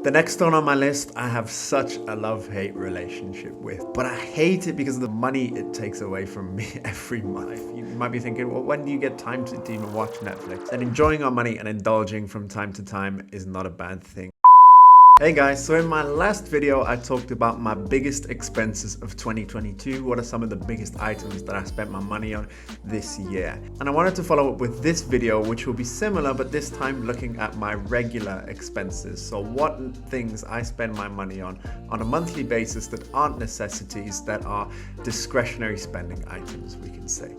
The next stone on my list, I have such a love-hate relationship with, but I hate it because of the money it takes away from me every month. You might be thinking, well, when do you get time to even watch Netflix? And enjoying our money and indulging from time to time is not a bad thing. Hey guys, so in my last video, I talked about my biggest expenses of 2022. What are some of the biggest items that I spent my money on this year? And I wanted to follow up with this video, which will be similar, but this time looking at my regular expenses. So what things I spend my money on a monthly basis that aren't necessities, that are discretionary spending items, we can say.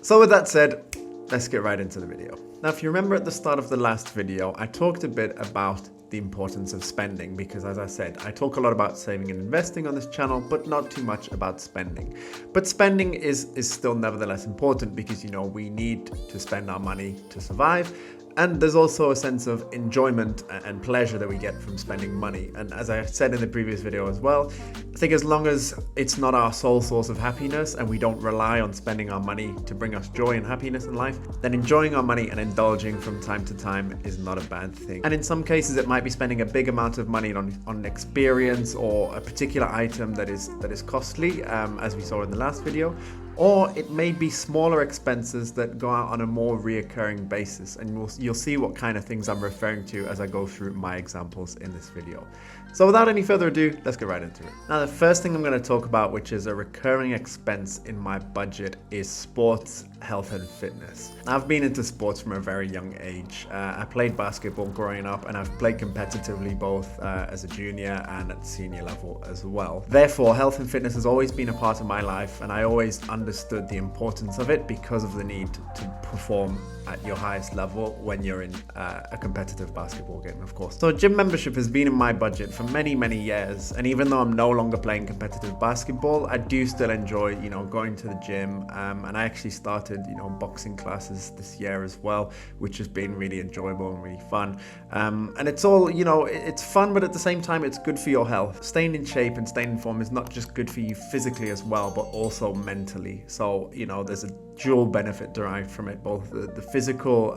So with that said, let's get right into the video. Now, if you remember at the start of the last video, I talked a bit about the importance of spending because, as I said, I talk a lot about saving and investing on this channel, but not too much about spending. But spending is still nevertheless important because, you know, we need to spend our money to survive. And there's also a sense of enjoyment and pleasure that we get from spending money. And as I said in the previous video as well, I think as long as it's not our sole source of happiness and we don't rely on spending our money to bring us joy and happiness in life, then enjoying our money and indulging from time to time is not a bad thing. And in some cases, it might be spending a big amount of money on an experience or a particular item that is costly, as we saw in the last video. Or it may be smaller expenses that go out on a more reoccurring basis. And you'll see what kind of things I'm referring to as I go through my examples in this video. So without any further ado, let's get right into it. Now, the first thing I'm going to talk about, which is a recurring expense in my budget, is sports, health and fitness. I've been into sports from a very young age. I played basketball growing up and I've played competitively both as a junior and at senior level as well. Therefore, health and fitness has always been a part of my life and I always understood the importance of it because of the need to perform at your highest level when you're in a competitive basketball game, of course. So gym membership has been in my budget for many years, and even though I'm no longer playing competitive basketball, I do still enjoy, you know, going to the gym, and I actually started, you know, boxing classes this year as well, which has been really enjoyable and really fun. And it's all, you know, it's fun, but at the same time, it's good for your health. Staying in shape and staying in form is not just good for you physically as well, but also mentally. So, you know, there's a dual benefit derived from it, both the physical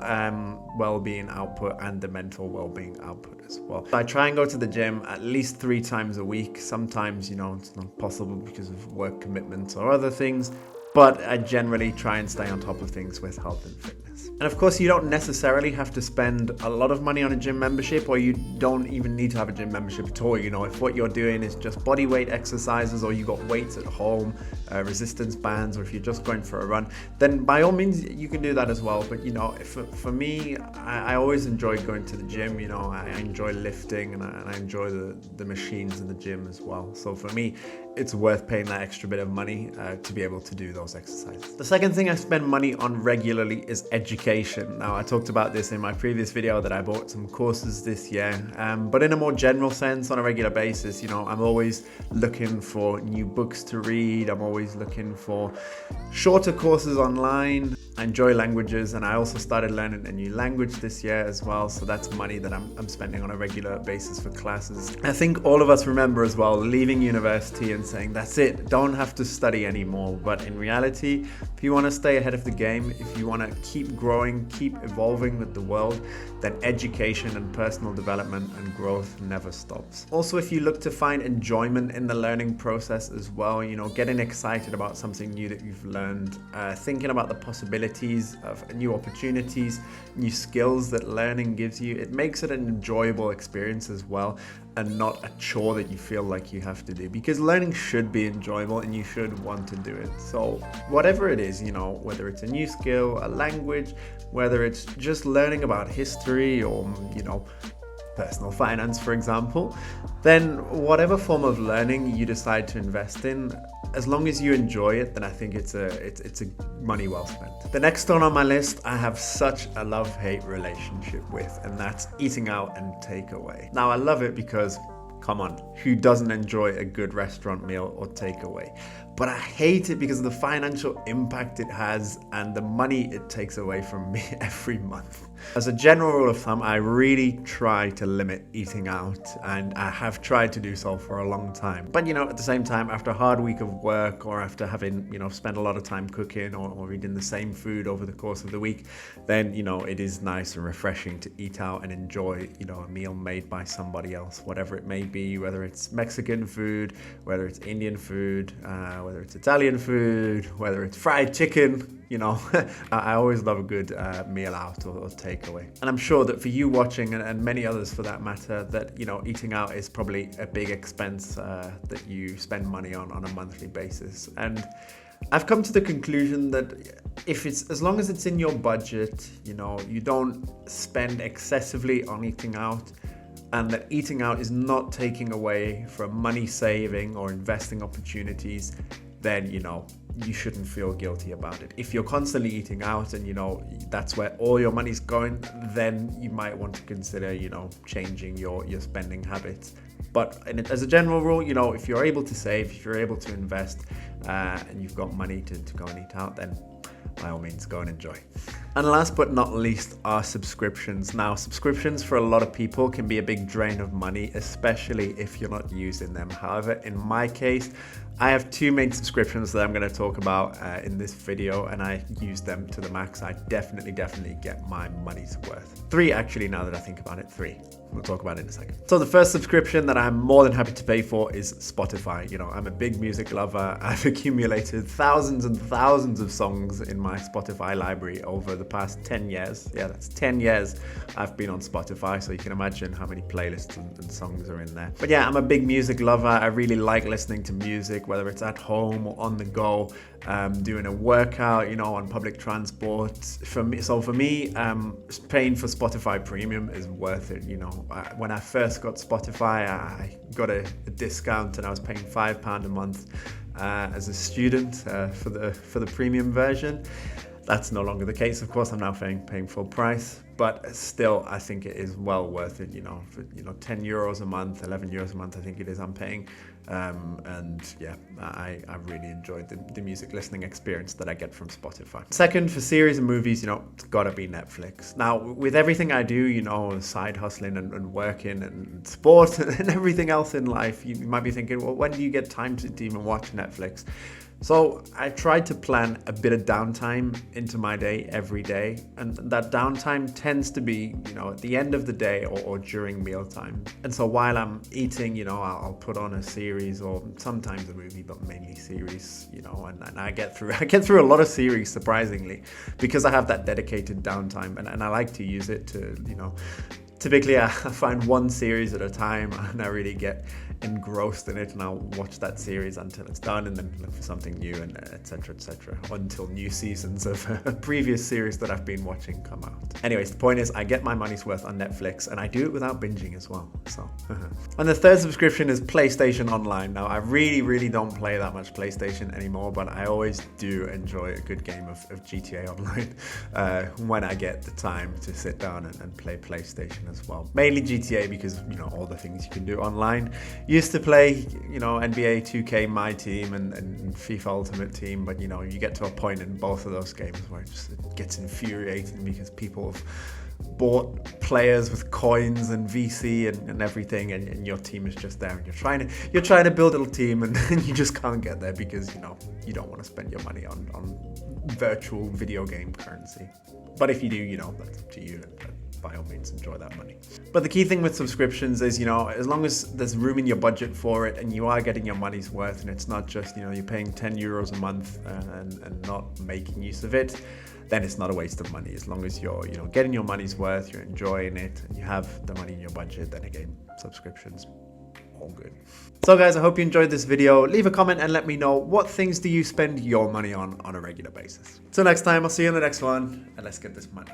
well-being output and the mental well-being output as well. I try and go to the gym at least 3 times a week. Sometimes, you know, it's not possible because of work commitments or other things, but I generally try and stay on top of things with health and fitness. And of course, you don't necessarily have to spend a lot of money on a gym membership, or you don't even need to have a gym membership at all. You know, if what you're doing is just body weight exercises, or you got weights at home, resistance bands, or if you're just going for a run, then by all means you can do that as well. But you know, for me, I always enjoy going to the gym. You know, I enjoy lifting and I enjoy the machines in the gym as well. So for me, it's worth paying that extra bit of money to be able to do those exercises. The second thing I spend money on regularly is education. Now, I talked about this in my previous video that I bought some courses this year, but in a more general sense, on a regular basis, you know, I'm always looking for new books to read. I'm always looking for shorter courses online. I enjoy languages, and I also started learning a new language this year as well. So that's money that I'm spending on a regular basis for classes. I think all of us remember as well leaving university and saying, that's it, don't have to study anymore. But in reality, if you want to stay ahead of the game, if you want to keep growing, keep evolving with the world, then education and personal development and growth never stops. Also, if you look to find enjoyment in the learning process as well, you know, getting excited about something new that you've learned, thinking about the possibilities of new opportunities, new skills that learning gives you, it makes it an enjoyable experience as well, and not a chore that you feel like you have to do, because learning should be enjoyable and you should want to do it. So whatever it is, you know, whether it's a new skill, a language, whether it's just learning about history or, you know, personal finance, for example, then whatever form of learning you decide to invest in, as long as you enjoy it, then I think it's a money well spent. The next stone on my list, I have such a love-hate relationship with, and that's eating out and takeaway. Now, I love it because, come on, who doesn't enjoy a good restaurant meal or takeaway? but I hate it because of the financial impact it has and the money it takes away from me every month. As a general rule of thumb, I really try to limit eating out, and I have tried to do so for a long time. But at the same time, after a hard week of work, or after having spent a lot of time cooking or eating the same food over the course of the week, then it is nice and refreshing to eat out and enjoy a meal made by somebody else, whatever it may be, whether it's Mexican food, whether it's Indian food, whether it's Italian food, whether it's fried chicken. I always love a good meal out or takeaway. And I'm sure that for you watching, and many others for that matter, that eating out is probably a big expense that you spend money on a monthly basis. And I've come to the conclusion that as long as it's in your budget, you don't spend excessively on eating out, and that eating out is not taking away from money saving or investing opportunities, then you shouldn't feel guilty about it. If you're constantly eating out and that's where all your money's going, then you might want to consider changing your spending habits. But as a general rule, if you're able to save, if you're able to invest, and you've got money to go and eat out, then by all means, go and enjoy. And last but not least are subscriptions. Now, subscriptions for a lot of people can be a big drain of money, especially if you're not using them. However, in my case, I have two main subscriptions that I'm going to talk about in this video, and I use them to the max. I definitely get my money's worth. Three, actually, now that I think about it, three. We'll talk about it in a second. So the first subscription that I'm more than happy to pay for is Spotify. I'm a big music lover. I've accumulated thousands and thousands of songs in my Spotify library over the past 10 years. Yeah, that's 10 years I've been on Spotify, so you can imagine how many playlists and songs are in there. But yeah, I'm a big music lover. I really like listening to music, whether it's at home or on the go, doing a workout, on public transport. For me, paying for Spotify Premium is worth it. When I first got Spotify, I got a discount, and I was paying £5 a month as a student for the premium version. That's no longer the case. Of course, I'm now paying full price, but still, I think it is well worth it. For 10 euros a month, 11 euros a month, I think it is I'm paying. And yeah, I really enjoyed the music listening experience that I get from Spotify. Second, for series and movies, it's gotta be Netflix. Now, with everything I do, side hustling and working and sport and everything else in life, you might be thinking, well, when do you get time to even watch Netflix? So I tried to plan a bit of downtime into my day every day, and that downtime tends to be, at the end of the day or during mealtime. And so while I'm eating, I'll put on a series or sometimes a movie, but mainly series, and I get through a lot of series, surprisingly, because I have that dedicated downtime, and I like to use it to, typically I find one series at a time, and I really get engrossed in it, and I'll watch that series until it's done, and then look for something new, and etc, until new seasons of a previous series that I've been watching come out. Anyways, the point is I get my money's worth on Netflix, and I do it without binging as well. So and the third subscription is PlayStation Online. Now, I really don't play that much PlayStation anymore, but I always do enjoy a good game of GTA Online when I get the time to sit down and play PlayStation as well. Mainly GTA because all the things you can do online. Used to play, NBA 2K My Team and FIFA Ultimate Team, but you get to a point in both of those games where it gets infuriating because people have bought players with coins and VC and everything, and your team is just there, and you're trying to build a little team, and you just can't get there because you don't want to spend your money on virtual video game currency. But if you do, that's up to you. By all means, enjoy that money. But the key thing with subscriptions is, as long as there's room in your budget for it and you are getting your money's worth, and it's not just, you're paying 10 euros a month and not making use of it, then it's not a waste of money. As long as you're, getting your money's worth, you're enjoying it, and you have the money in your budget, then again, subscriptions, all good. So guys, I hope you enjoyed this video. Leave a comment and let me know, what things do you spend your money on a regular basis? Till next time, I'll see you in the next one, and let's get this money.